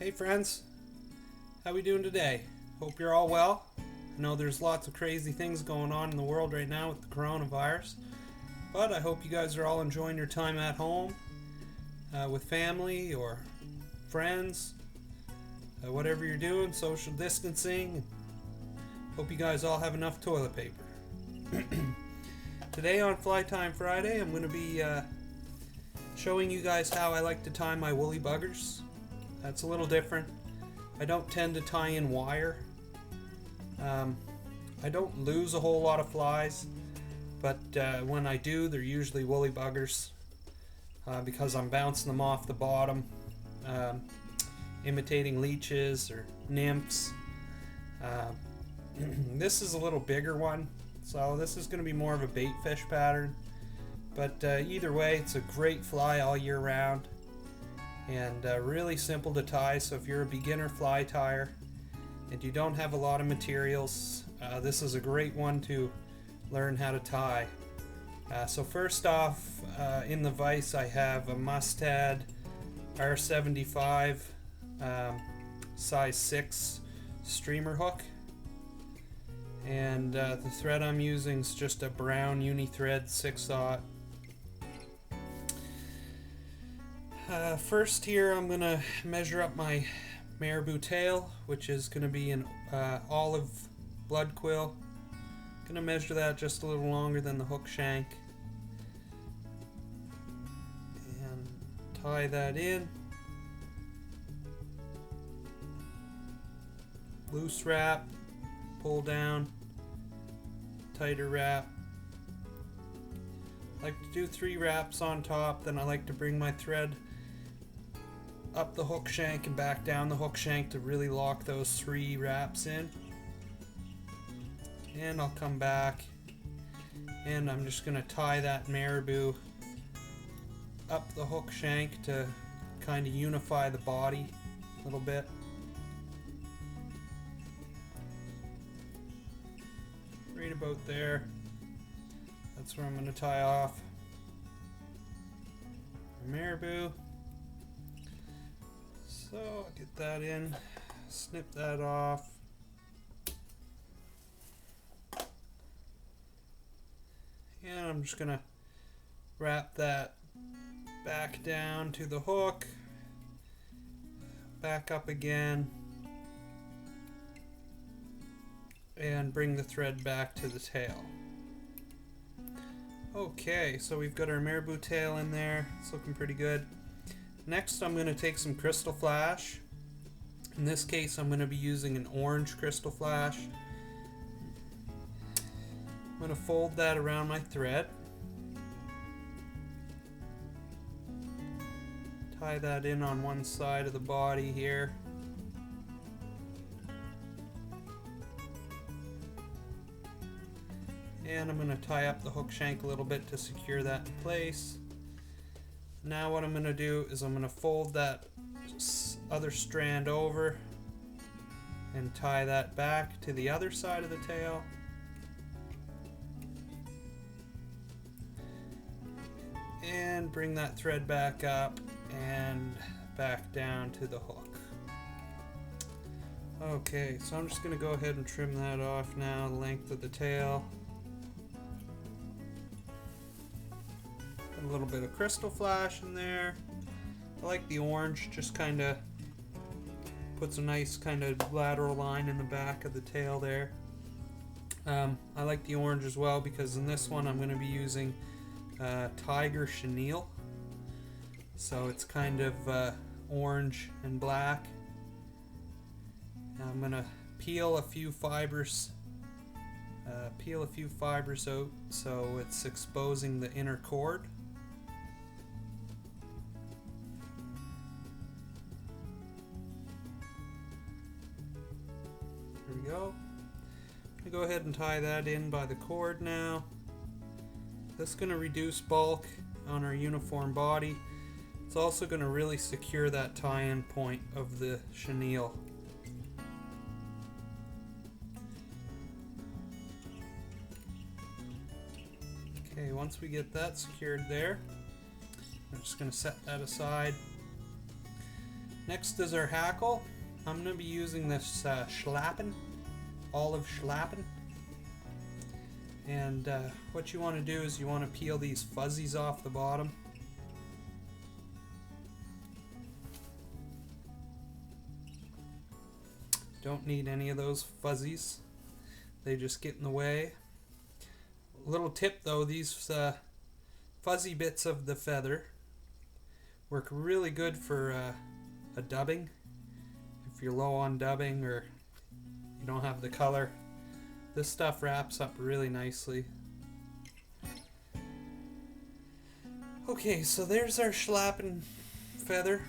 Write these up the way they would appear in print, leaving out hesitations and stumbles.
Hey friends, how we doing today? Hope you're all well. I know there's lots of crazy things going on in the world right now with the coronavirus, but I hope you guys are all enjoying your time at home with family or friends, whatever you're doing, social distancing. Hope you guys all have enough toilet paper. Today on Fly Time Friday, I'm going to be showing you guys how I like to tie my woolly buggers. That's a little different. I don't tend to tie in wire. I don't lose a whole lot of flies, but when I do, they're usually woolly buggers because I'm bouncing them off the bottom, imitating leeches or nymphs. This is a little bigger one, so this is going to be more of a bait fish pattern, but either way, it's a great fly all year round and really simple to tie. So if you're a beginner fly tyer and you don't have a lot of materials, this is a great one to learn how to tie. So first off, in the vise I have a Mustad R75 size 6 streamer hook, and the thread I'm using is just a Brown Uni-Thread 6/0. First here I'm going to measure up my Marabou tail, which is going to be an olive blood quill. I'm going to measure that just a little longer than the hook shank and tie that in. Loose wrap, pull down, tighter wrap. I like to do 3 wraps on top, then I like to bring my thread up the hook shank and back down the hook shank to really lock those 3 wraps in. And I'll come back and I'm just going to tie that Marabou up the hook shank to kind of unify the body a little bit. Right about there. That's where I'm going to tie off the Marabou. So I'll get that in, snip that off. And I'm just going to wrap that back down to the hook, back up again, and bring the thread back to the tail. Okay, so we've got our Marabou tail in there. It's looking pretty good. Next, I'm going to take some crystal flash. In this case, I'm going to be using an orange crystal flash. I'm going to fold that around my thread. Tie that in on one side of the body here. And I'm going to tie up the hook shank a little bit to secure that in place. Now what I'm going to do is I'm going to fold that other strand over and tie that back to the other side of the tail. And bring that thread back up and back down to the hook. Okay, so I'm just going to go ahead and trim that off now, the length of the tail. A little bit of crystal flash in there. I like the orange, just kind of puts a nice kind of lateral line in the back of the tail there. I like the orange as well because in this one I'm going to be using Tiger Chenille. So it's kind of orange and black. Now I'm going to peel a few fibers out so it's exposing the inner cord. There we go. I'm going to go ahead and tie that in by the cord now. That's going to reduce bulk on our uniform body. It's also going to really secure that tie-in point of the chenille. Okay, once we get that secured there, I'm just going to set that aside. Next is our hackle. I'm going to be using this Schlappen, olive Schlappen. And what you want to do is you want to peel these fuzzies off the bottom. Don't need any of those fuzzies. They just get in the way. Little tip though, these fuzzy bits of the feather work really good for a dubbing. If you're low on dubbing or you don't have the color, this stuff wraps up really nicely. Okay, so there's our Schlappen feather.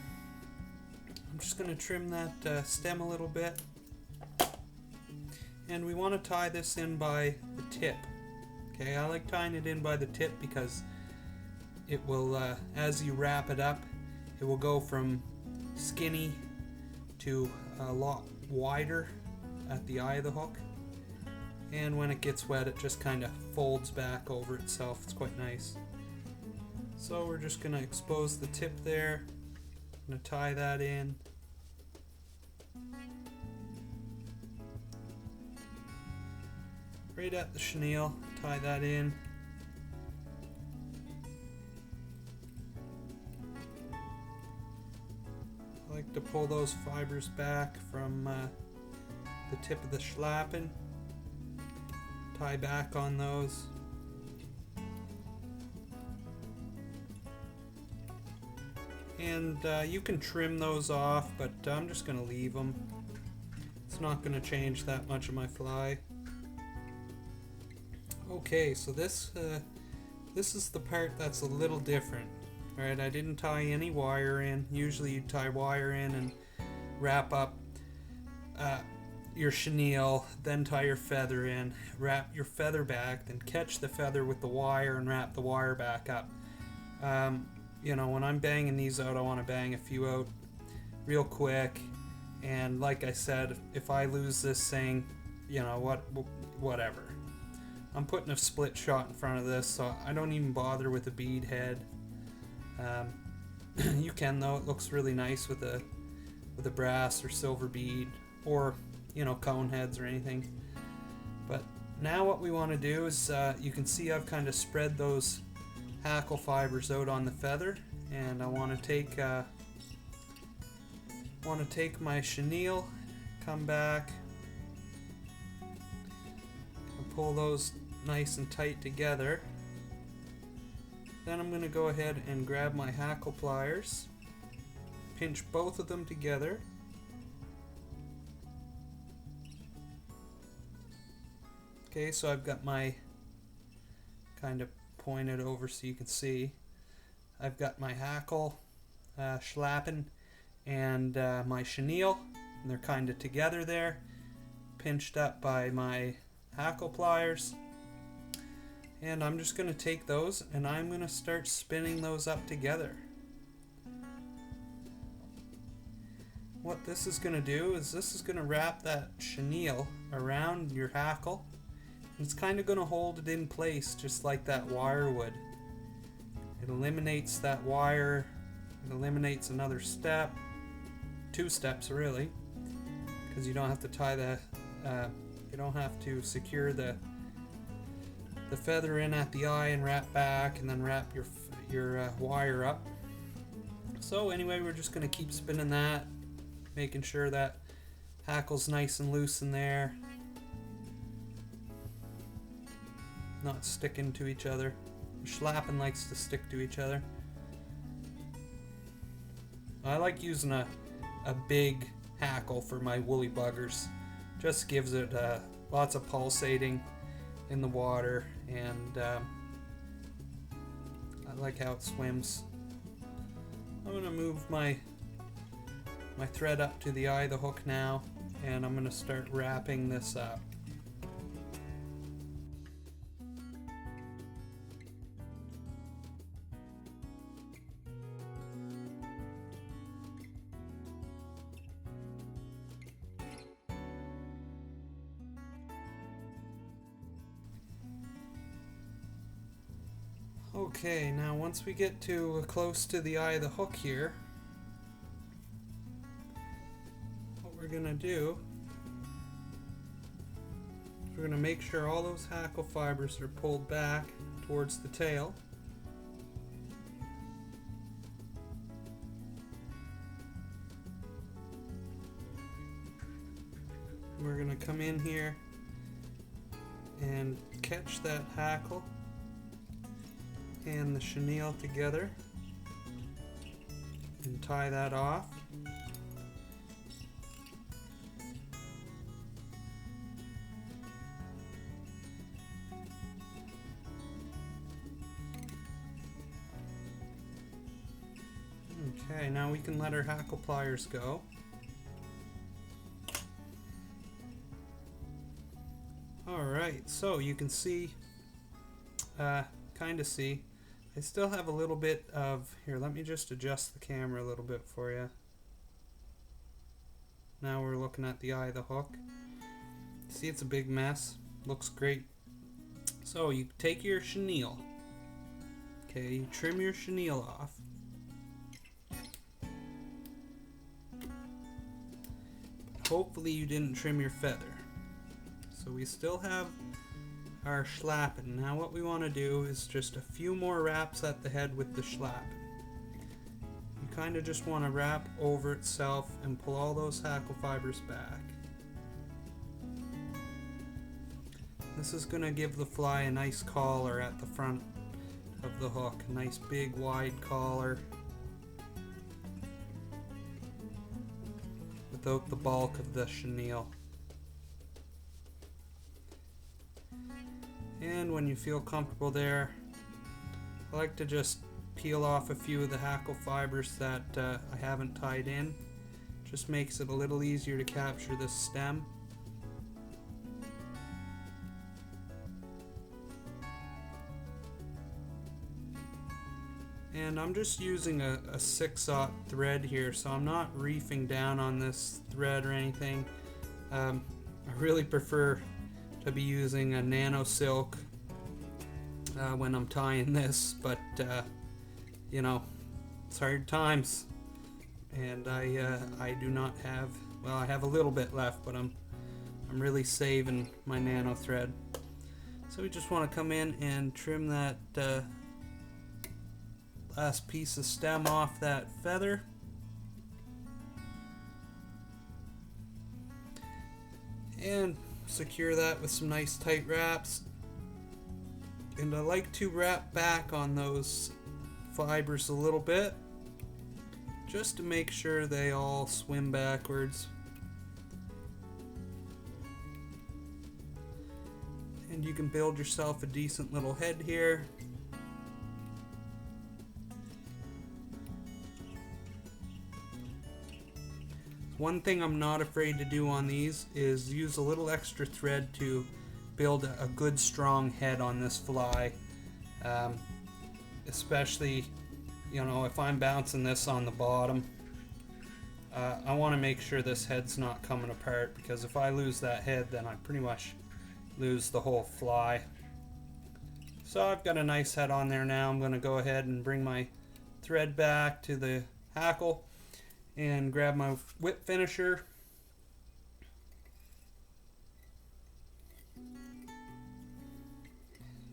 I'm just going to trim that stem a little bit. And we want to tie this in by the tip. Okay, I like tying it in by the tip because it will, as you wrap it up, it will go from skinny to a lot wider at the eye of the hook. And when it gets wet, it just kind of folds back over itself. It's quite nice. So we're just going to expose the tip there. I'm going to tie that in. Right at the chenille, tie that in. I like to pull those fibers back from the tip of the Schlappen. Tie back on those. And you can trim those off, but I'm just going to leave them. It's not going to change that much of my fly. Okay, so this is the part that's a little different. Alright, I didn't tie any wire in. Usually you tie wire in and wrap up your chenille, then tie your feather in, wrap your feather back, then catch the feather with the wire and wrap the wire back up. You know, when I'm banging these out, I want to bang a few out real quick. And like I said, if I lose this thing, you know, whatever. I'm putting a split shot in front of this, so I don't even bother with a bead head. You can though; it looks really nice with a brass or silver bead, or you know, cone heads or anything. But now what we want to do is, you can see I've kind of spread those hackle fibers out on the feather, and I want to take my chenille, come back, and pull those nice and tight together. Then I'm going to go ahead and grab my hackle pliers, pinch both of them together, okay, so I've got my, kind of pointed over so you can see, I've got my hackle, Schlappen, and my chenille, and they're kind of together there, pinched up by my hackle pliers. And I'm just going to take those and I'm going to start spinning those up together. What this is going to do is this is going to wrap that chenille around your hackle. It's kind of going to hold it in place just like that wire would. It eliminates that wire, it eliminates another step, 2 steps really, because you don't have to tie the, you don't have to secure the feather in at the eye and wrap back and then wrap your wire up. So anyway, we're just going to keep spinning that, making sure that hackle's nice and loose in there, not sticking to each other. Schlappen likes to stick to each other. I like using a big hackle for my woolly buggers. Just gives it lots of pulsating in the water, and I like how it swims. I'm going to move my thread up to the eye of the hook now, and I'm going to start wrapping this up. Okay, now once we get to close to the eye of the hook here, gonna do is we're gonna make sure all those hackle fibers are pulled back towards the tail. We're gonna come in here and catch that hackle and the chenille together and tie that off. Okay, now we can let our hackle pliers go. Alright, so you can see, kind of see, I still have a little bit of, here, let me just adjust the camera a little bit for you. Now we're looking at the eye of the hook. See, it's a big mess. Looks great. So you take your chenille. Okay, you trim your chenille off. But hopefully you didn't trim your feather. So we still have our Schlappen. Now what we want to do is just a few more wraps at the head with the Schlappen. You kind of just want to wrap over itself and pull all those hackle fibers back. This is going to give the fly a nice collar at the front of the hook. A nice big wide collar without the bulk of the chenille. And when you feel comfortable there, I like to just peel off a few of the hackle fibers that I haven't tied in. Just makes it a little easier to capture this stem. And I'm just using a 6/0 thread here, so I'm not reefing down on this thread or anything. I really prefer to be using a nano silk when I'm tying this, but you know, it's hard times, and I do not have, well, I have a little bit left, but I'm really saving my nano thread. So we just want to come in and trim that last piece of stem off that feather. And secure that with some nice tight wraps. And I like to wrap back on those fibers a little bit just to make sure they all swim backwards. And you can build yourself a decent little head here. One thing I'm not afraid to do on these is use a little extra thread to build a good strong head on this fly. Especially, you know, if I'm bouncing this on the bottom, I want to make sure this head's not coming apart, because if I lose that head, then I pretty much lose the whole fly. So I've got a nice head on there now. I'm going to go ahead and bring my thread back to the hackle and grab my whip finisher.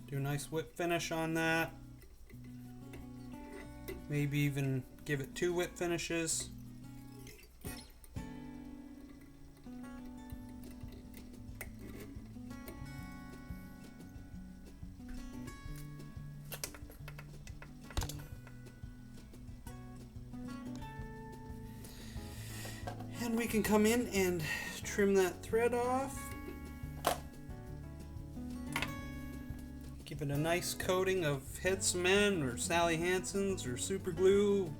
Do a nice whip finish on that. Maybe even give it 2 whip finishes. And we can come in and trim that thread off. Give it a nice coating of head cement or Sally Hansen's or super glue,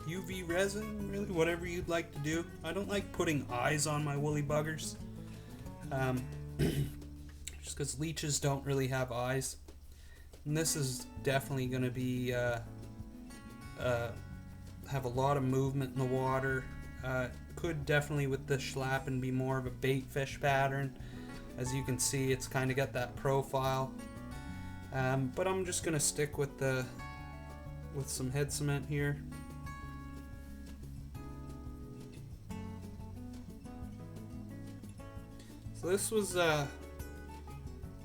UV resin, really whatever you'd like to do. I don't like putting eyes on my woolly buggers, just because leeches don't really have eyes. And this is definitely going to be have a lot of movement in the water. Could definitely with the Schlappen be more of a bait fish pattern. As you can see, it's kind of got that profile. But I'm just gonna stick with some head cement here. So this was a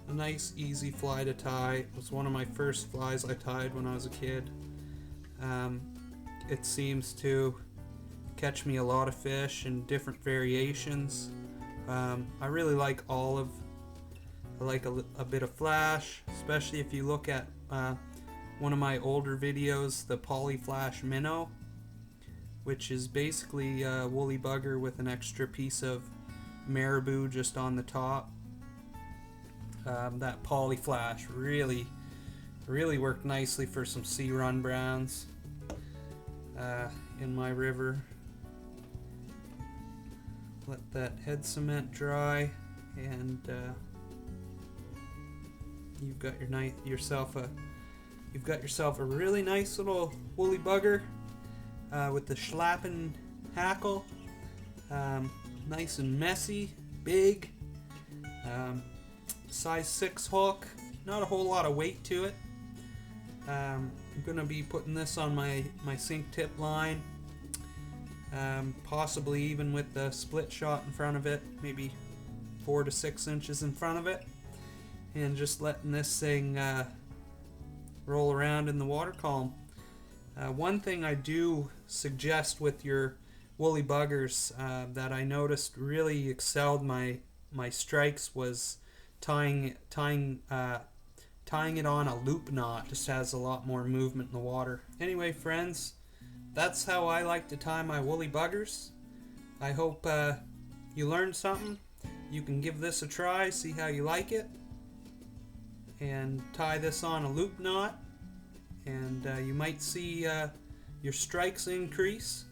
nice easy fly to tie. It was one of my first flies I tied when I was a kid. It seems to catch me a lot of fish in different variations. I really like olive. I like a bit of flash, especially if you look at one of my older videos, the Poly Flash Minnow, which is basically a woolly bugger with an extra piece of Marabou just on the top. That Poly Flash really worked nicely for some sea run browns in my river. Let that head cement dry, and you've got yourself a really nice little woolly bugger with the Schlappen hackle. Nice and messy, big, size 6 hook. Not a whole lot of weight to it. I'm gonna be putting this on my sink tip line, possibly even with the split shot in front of it, maybe 4 to 6 inches in front of it, and just letting this thing roll around in the water column. One thing I do suggest with your woolly buggers that I noticed really excelled my strikes was tying it on a loop knot. Just has a lot more movement in the water. Anyway, friends, that's how I like to tie my woolly buggers. I hope you learned something. You can give this a try, see how you like it, and tie this on a loop knot, and you might see your strikes increase.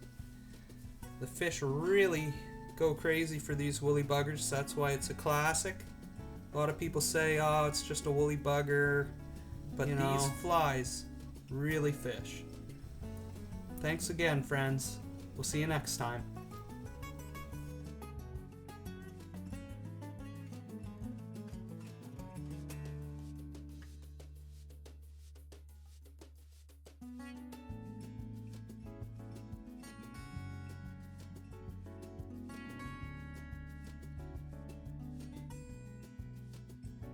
The fish really go crazy for these woolly buggers. That's why it's a classic. A lot of people say, oh, it's just a woolly bugger, but these flies really fish. Thanks again, friends. We'll see you next time.